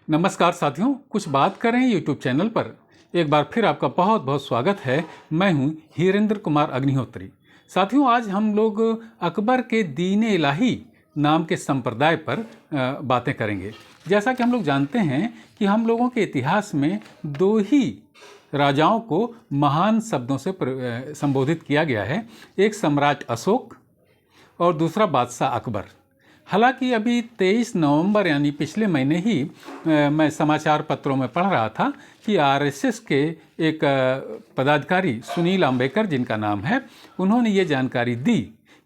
नमस्कार साथियों, कुछ बात करें यूट्यूब चैनल पर एक बार फिर आपका बहुत बहुत स्वागत है। मैं हूं हीरेंद्र कुमार अग्निहोत्री। साथियों, आज हम लोग अकबर के दीन-ए इलाही नाम के संप्रदाय पर बातें करेंगे। जैसा कि हम लोग जानते हैं कि हम लोगों के इतिहास में दो ही राजाओं को महान शब्दों से संबोधित किया गया है, एक सम्राट अशोक और दूसरा बादशाह अकबर। हालांकि अभी 23 नवंबर यानी पिछले महीने ही मैं समाचार पत्रों में पढ़ रहा था कि आरएसएस के एक पदाधिकारी सुनील अंबेकर जिनका नाम है, उन्होंने ये जानकारी दी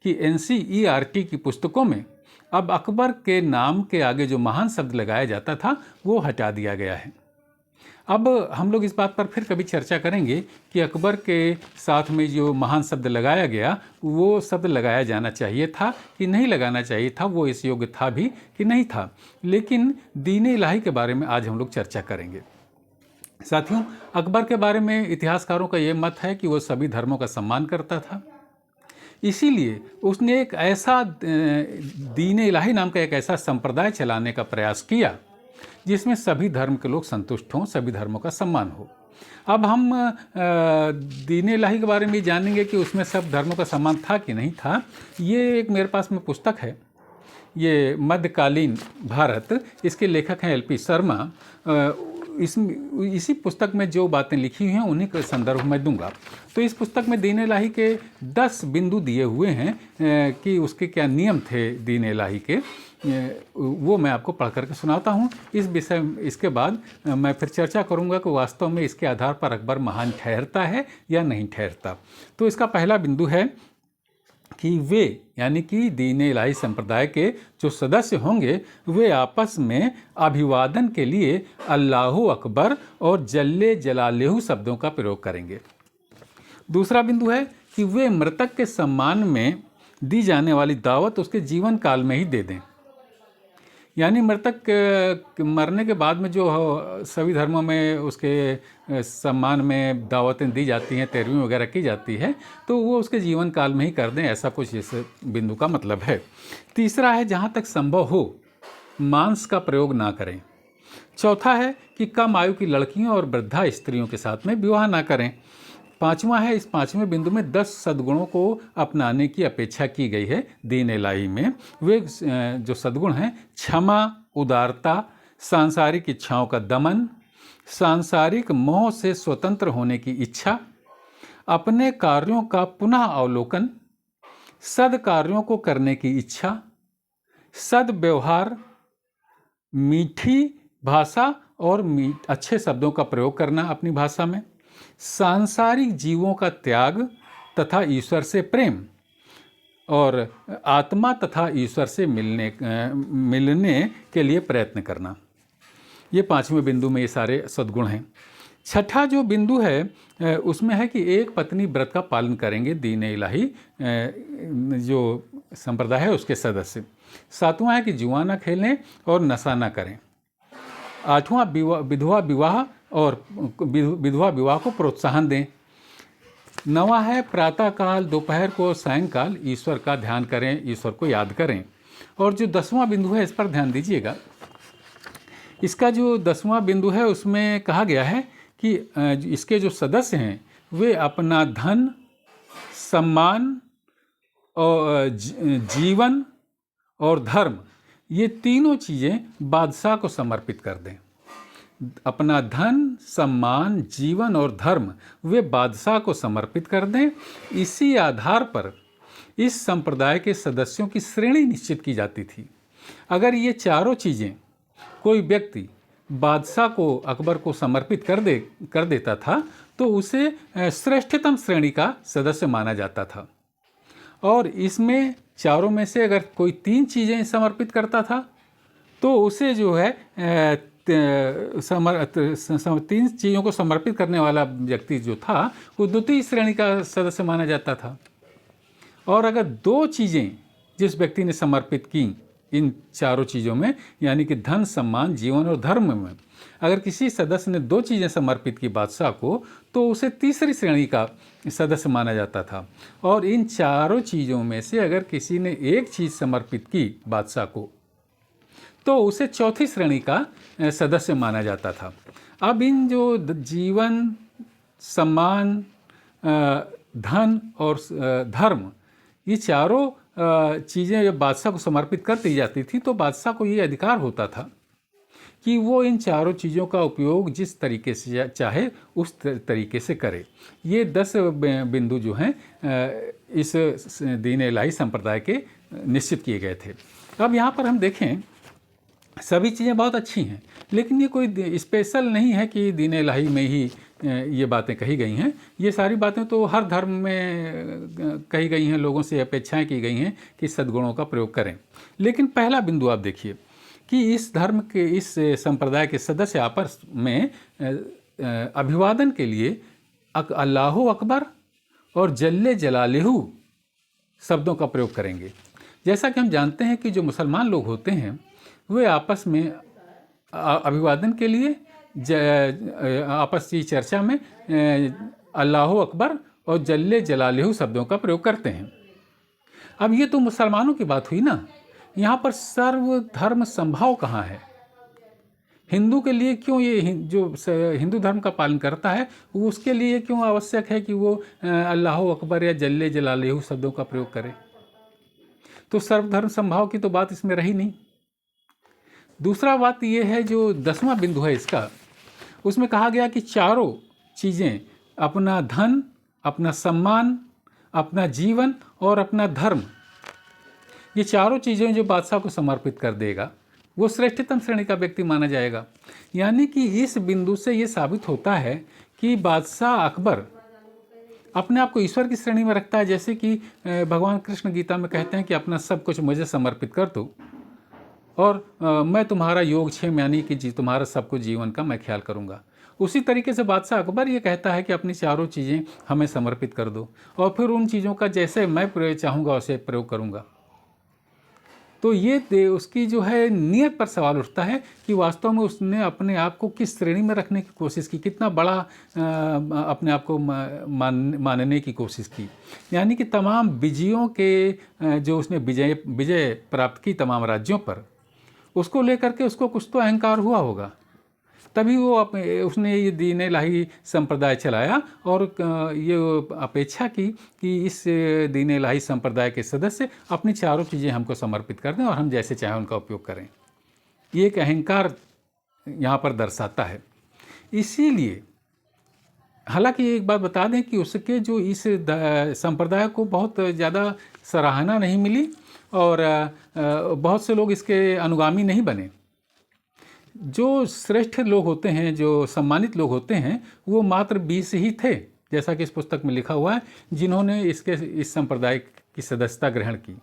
कि एनसीईआरटी की पुस्तकों में अब अकबर के नाम के आगे जो महान शब्द लगाया जाता था वो हटा दिया गया है। अब हम लोग इस बात पर फिर कभी चर्चा करेंगे कि अकबर के साथ में जो महान शब्द लगाया गया वो शब्द लगाया जाना चाहिए था कि नहीं लगाना चाहिए था, वो इस योग्य था भी कि नहीं था। लेकिन दीन-ए इलाही के बारे में आज हम लोग चर्चा करेंगे। साथियों, अकबर के बारे में इतिहासकारों का ये मत है कि वो सभी धर्मों का सम्मान करता था, इसीलिए उसने एक ऐसा दीन-ए इलाही नाम का एक ऐसा संप्रदाय चलाने का प्रयास किया जिसमें सभी धर्म के लोग संतुष्ट हों, सभी धर्मों का सम्मान हो। अब हम दीन-ए इलाही के बारे में जानेंगे कि उसमें सब धर्मों का सम्मान था कि नहीं था। ये एक मेरे पास में पुस्तक है, ये मध्यकालीन भारत, इसके लेखक हैं एल.पी. शर्मा। इसी पुस्तक में जो बातें लिखी हुई हैं उन्हीं के संदर्भ में दूंगा। तो इस पुस्तक में दीन-ए इलाही के 10 बिंदु दिए हुए हैं कि उसके क्या नियम थे दीन-ए इलाही के, वो मैं आपको पढ़ करके सुनाता हूँ। इसके बाद मैं फिर चर्चा करूँगा कि वास्तव में इसके आधार पर अकबर महान ठहरता है या नहीं ठहरता। तो इसका पहला बिंदु है कि वे यानी कि दीन-ए इलाही संप्रदाय के जो सदस्य होंगे वे आपस में अभिवादन के लिए अल्लाहु अकबर और जल्ले जलालेहु शब्दों का प्रयोग करेंगे। दूसरा बिंदु है कि वे मृतक के सम्मान में दी जाने वाली दावत उसके जीवन काल में ही दे दें। यानी मृतक मरने के बाद में जो सभी धर्मों में उसके सम्मान में दावतें दी जाती हैं, तेरहवीं वगैरह की जाती है, तो वो उसके जीवन काल में ही कर दें, ऐसा कुछ इस बिंदु का मतलब है। तीसरा है जहाँ तक संभव हो मांस का प्रयोग ना करें। चौथा है कि कम आयु की लड़कियों और वृद्धा स्त्रियों के साथ में विवाह ना करें। पांचवा है, इस पांचवें बिंदु में 10 सद्गुणों को अपनाने की अपेक्षा की गई है दीन-ए इलाही में। वे जो सद्गुण हैं क्षमा, उदारता, सांसारिक इच्छाओं का दमन, सांसारिक मोह से स्वतंत्र होने की इच्छा, अपने कार्यों का पुनः अवलोकन, सद्कार्यों को करने की इच्छा, सद्व्यवहार, मीठी भाषा और अच्छे शब्दों का प्रयोग करना अपनी भाषा में, सांसारिक जीवों का त्याग तथा ईश्वर से प्रेम और आत्मा तथा ईश्वर से मिलने के लिए प्रयत्न करना। ये पांचवें बिंदु में ये सारे सद्गुण हैं। छठा जो बिंदु है उसमें है कि एक पत्नी व्रत का पालन करेंगे दीन-ए इलाही जो संप्रदाय है उसके सदस्य। सातवां है कि जुआ न खेलें और नशा न करें। आठवां विधवा विवाह और विधवा विवाह को प्रोत्साहन दें। नवां है प्रातःकाल, दोपहर को, सायंकाल ईश्वर का ध्यान करें, ईश्वर को याद करें। और जो 10वां बिंदु है इस पर ध्यान दीजिएगा। इसका जो 10वां बिंदु है उसमें कहा गया है कि इसके जो सदस्य हैं वे अपना धन, सम्मान और जीवन और धर्म, ये तीनों चीज़ें बादशाह को समर्पित कर दें। अपना धन, सम्मान, जीवन और धर्म वे बादशाह को समर्पित कर दें। इसी आधार पर इस संप्रदाय के सदस्यों की श्रेणी निश्चित की जाती थी। अगर ये चारों चीज़ें कोई व्यक्ति बादशाह को, अकबर को समर्पित कर देता था तो उसे श्रेष्ठतम श्रेणी का सदस्य माना जाता था। और इसमें चारों में से अगर कोई 3 चीज़ें समर्पित करता था तो उसे जो है 3 चीज़ों को समर्पित करने वाला व्यक्ति जो था वो द्वितीय श्रेणी का सदस्य माना जाता था। और अगर 2 चीज़ें जिस व्यक्ति ने समर्पित की इन चारों चीज़ों में, यानी कि धन, सम्मान, जीवन और धर्म में, अगर किसी सदस्य ने 2 चीज़ें समर्पित की बादशाह को तो उसे तीसरी श्रेणी का सदस्य माना जाता था। और इन चारों चीज़ों में से अगर किसी ने एक चीज़ समर्पित की बादशाह को तो उसे चौथी श्रेणी का सदस्य माना जाता था। अब इन जो जीवन, सम्मान, धन और धर्म, ये चारों चीज़ें जब बादशाह को समर्पित कर दी जाती थी तो बादशाह को ये अधिकार होता था कि वो इन चारों चीज़ों का उपयोग जिस तरीके से चाहे उस तरीके से करे। ये 10 बिंदु जो हैं इस दीन इलाही संप्रदाय के निश्चित किए गए थे। अब यहाँ पर हम देखें, सभी चीज़ें बहुत अच्छी हैं, लेकिन ये कोई स्पेशल नहीं है कि दीन इलाही में ही ये बातें कही गई हैं। ये सारी बातें तो हर धर्म में कही गई हैं, लोगों से अपेक्षाएं की गई हैं कि सद्गुणों का प्रयोग करें। लेकिन पहला बिंदु आप देखिए कि इस धर्म के, इस संप्रदाय के सदस्य आपस में अभिवादन के लिए अल्लाहु अकबर और जल्ले जलालेहू शब्दों का प्रयोग करेंगे। जैसा कि हम जानते हैं कि जो मुसलमान लोग होते हैं वे आपस में अभिवादन के लिए आपस की चर्चा में अल्लाहु अकबर और जल्ले जलालेहू शब्दों का प्रयोग करते हैं। अब ये तो मुसलमानों की बात हुई ना, यहाँ पर सर्वधर्म समभाव कहाँ है? हिंदू के लिए क्यों ये जो हिंदू धर्म का पालन करता है वो उसके लिए क्यों आवश्यक है कि वो अल्लाहु अकबर या जल्ले जलालेहू शब्दों का प्रयोग करे? तो सर्वधर्म समभाव की तो बात इसमें रही नहीं। दूसरा बात ये है, जो 10वां बिंदु है इसका, उसमें कहा गया कि चारों चीज़ें, अपना धन, अपना सम्मान, अपना जीवन और अपना धर्म, ये चारों चीज़ें जो बादशाह को समर्पित कर देगा वो श्रेष्ठतम श्रेणी का व्यक्ति माना जाएगा। यानी कि इस बिंदु से ये साबित होता है कि बादशाह अकबर अपने आप को ईश्वर की श्रेणी में रखता है। जैसे कि भगवान कृष्ण गीता में कहते हैं कि अपना सब कुछ मुझे समर्पित कर दो और मैं तुम्हारा योगक्षेम, यानी कि तुम्हारा सब कुछ जीवन का मैं ख्याल करूँगा। उसी तरीके से बादशाह अकबर ये कहता है कि अपनी चारों चीज़ें हमें समर्पित कर दो और फिर उन चीज़ों का जैसे मैं चाहूँगा वैसे प्रयोग करूँगा। तो ये उसकी जो है नीयत पर सवाल उठता है कि वास्तव में उसने अपने आप को किस श्रेणी में रखने की कोशिश की, कितना बड़ा अपने आप को मानने की कोशिश की। यानी कि तमाम विजयों के जो उसने विजय प्राप्त की तमाम राज्यों पर, उसको लेकर के उसको कुछ तो अहंकार हुआ होगा, तभी वो उसने ये दीन इलाही संप्रदाय चलाया और ये अपेक्षा की कि इस दीन इलाही संप्रदाय के सदस्य अपनी चारों चीज़ें हमको समर्पित कर दें और हम जैसे चाहें उनका उपयोग करें। ये एक अहंकार यहाँ पर दर्शाता है। इसीलिए हालांकि एक बात बता दें कि उसके जो इस संप्रदाय को बहुत ज़्यादा सराहना नहीं मिली और बहुत से लोग इसके अनुगामी नहीं बने। जो श्रेष्ठ लोग होते हैं, जो सम्मानित लोग होते हैं, वो मात्र 20 ही थे, जैसा कि इस पुस्तक में लिखा हुआ है, जिन्होंने इस संप्रदाय की सदस्यता ग्रहण की।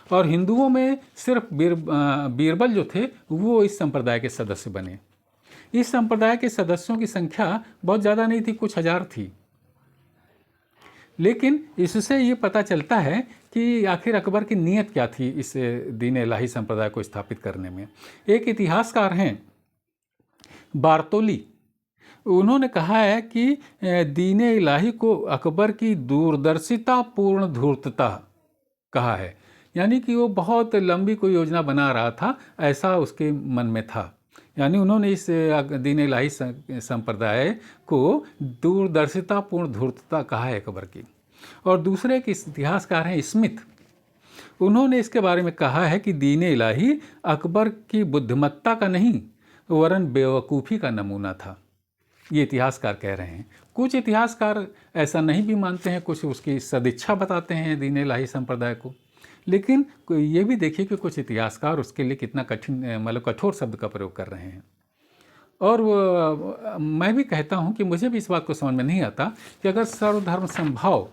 और हिंदुओं में सिर्फ बीरबल जो थे वो इस संप्रदाय के सदस्य बने। इस संप्रदाय के सदस्यों की संख्या बहुत ज़्यादा नहीं थी, कुछ हजार थी। लेकिन इससे ये पता चलता है कि आखिर अकबर की नीयत क्या थी इस दीन इलाही संप्रदाय को स्थापित करने में। एक इतिहासकार हैं बार्तोली, उन्होंने कहा है कि दीन इलाही को अकबर की दूरदर्शिता पूर्ण धूर्तता कहा है। यानी कि वो बहुत लंबी कोई योजना बना रहा था, ऐसा उसके मन में था। यानी उन्होंने इस दीन इलाही संप्रदाय को दूरदर्शिता पूर्ण धूर्तता कहा है अकबर की। और दूसरे के इतिहासकार हैं स्मिथ, उन्होंने इसके बारे में कहा है कि दीन इलाही अकबर की बुद्धिमत्ता का नहीं वरन बेवकूफ़ी का नमूना था। ये इतिहासकार कह रहे हैं। कुछ इतिहासकार ऐसा नहीं भी मानते हैं, कुछ उसकी सदिच्छा बताते हैं दीन इलाही संप्रदाय को। लेकिन ये भी देखिए कि कुछ इतिहासकार उसके लिए कितना कठोर शब्द का प्रयोग कर रहे हैं। और मैं भी कहता हूँ कि मुझे भी इस बात को समझ में नहीं आता कि अगर सर्वधर्म समभाव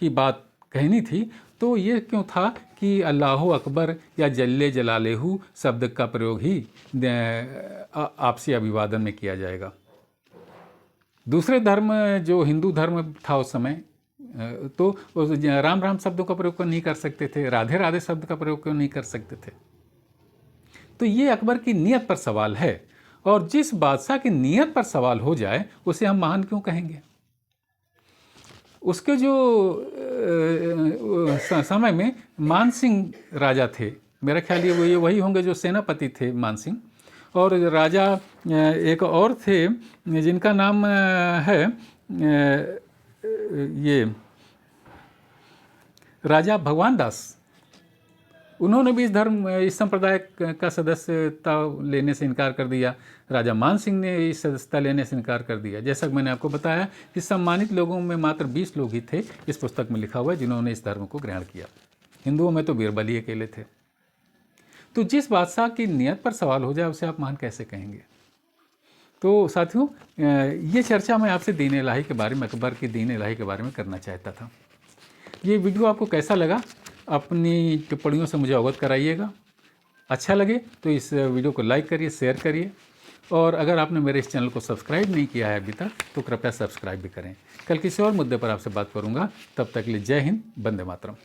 की बात कहनी थी तो ये क्यों था कि अल्लाहु अकबर या जल्ले जलालेहू शब्द का प्रयोग ही आपसी अभिवादन में किया जाएगा। दूसरे धर्म, जो हिंदू धर्म था उस समय, तो राम राम शब्दों का प्रयोग क्यों नहीं कर सकते थे, राधे राधे शब्द का प्रयोग क्यों नहीं कर सकते थे? तो ये अकबर की नीयत पर सवाल है, और जिस बादशाह की नीयत पर सवाल हो जाए उसे हम महान क्यों कहेंगे? उसके जो समय में मान सिंह राजा थे, मेरा ख्याल ये वही होंगे जो सेनापति थे मानसिंह। और राजा एक और थे जिनका नाम है ये राजा भगवान दास। उन्होंने भी इस संप्रदाय का सदस्यता लेने से इनकार कर दिया। राजा मान सिंह ने इस सदस्यता लेने से इनकार कर दिया। जैसा कि मैंने आपको बताया कि सम्मानित लोगों में मात्र 20 लोग ही थे, इस पुस्तक में लिखा हुआ है, जिन्होंने इस धर्म को ग्रहण किया। हिंदुओं में तो बीरबल ही अकेले थे। तो जिस बादशाह की नियत पर सवाल हो जाए उसे आप महान कैसे कहेंगे। तो साथियों, ये चर्चा मैं आपसे दीन इलाही के बारे में, अकबर की दीन इलाही के बारे में करना चाहता था। ये वीडियो आपको कैसा लगा अपनी टिप्पणियों से मुझे अवगत कराइएगा। अच्छा लगे तो इस वीडियो को लाइक करिए, शेयर करिए, और अगर आपने मेरे इस चैनल को सब्सक्राइब नहीं किया है अभी तक तो कृपया सब्सक्राइब भी करें। कल किसी और मुद्दे पर आपसे बात करूंगा। तब तक के लिए जय हिंद, वंदे मातरम।